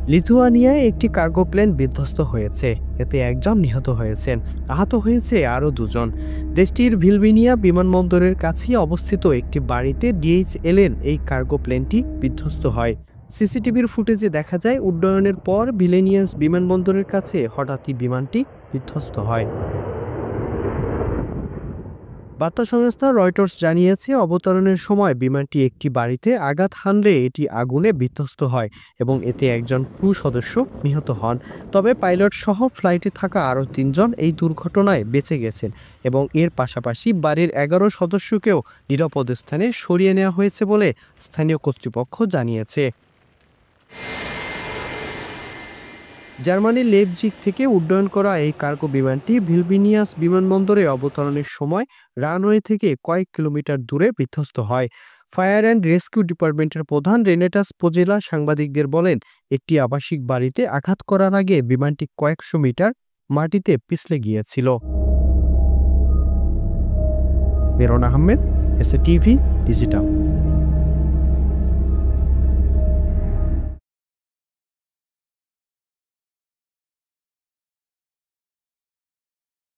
লিথুয়ানিয়ায় একটি cargo plane বিধ্বস্ত হয়েছে। এতে একজন নিহত হয়েছেন, আহত হয়েছে আরও দুজন। দেশটির ভিলবিনিয়া বিমানবন্দরের কাছেই অবস্থিত একটি বাড়িতে ডিএইচএল-এর এই কার্গো প্লেনটি বিধ্বস্ত হয়। সিসিটিভির ফুটেজে দেখা যায় উড্ডয়নের পর ভিলেনিয়াস বিমানবন্দরের কাছে হঠাৎই বিমানটি বিধ্বস্ত হয়। বার্তা সংস্থা রয়টার্স জানিয়েছে, অবতরণের সময় বিমানটি একটি বাড়িতে আঘাত হানলে এটি আগুনে বিধ্বস্ত হয় এবং এতে একজন ক্রু সদস্য নিহত হন। তবে পাইলট সহ ফ্লাইটে থাকা আরও ৩ জন এই দুর্ঘটনায় বেঁচে গেছেন এবং এর পাশাপাশি বাড়ির ১১ সদস্যকেও নিরাপদ স্থানে সরিয়ে নেওয়া হয়েছে বলে স্থানীয় কর্তৃপক্ষ জানিয়েছে। জার্মানির লেপজিগ থেকে উড্ডয়ন করা এই কার্গো বিমানটি ভিলবিনিয়াস বিমানবন্দরে অবতরণের সময় রানওয়ে থেকে কয়েক কিলোমিটার দূরে বিধ্বস্ত হয়। ফায়ার অ্যান্ড রেস্কিউ ডিপার্টমেন্টের প্রধান রেনেটাস পোজেলা সাংবাদিকদের বলেন, একটি আবাসিক বাড়িতে আঘাত করার আগে বিমানটি কয়েকশো মিটার মাটিতে পিছলে গিয়েছিল। Maroon Ahmed, SA TV digital.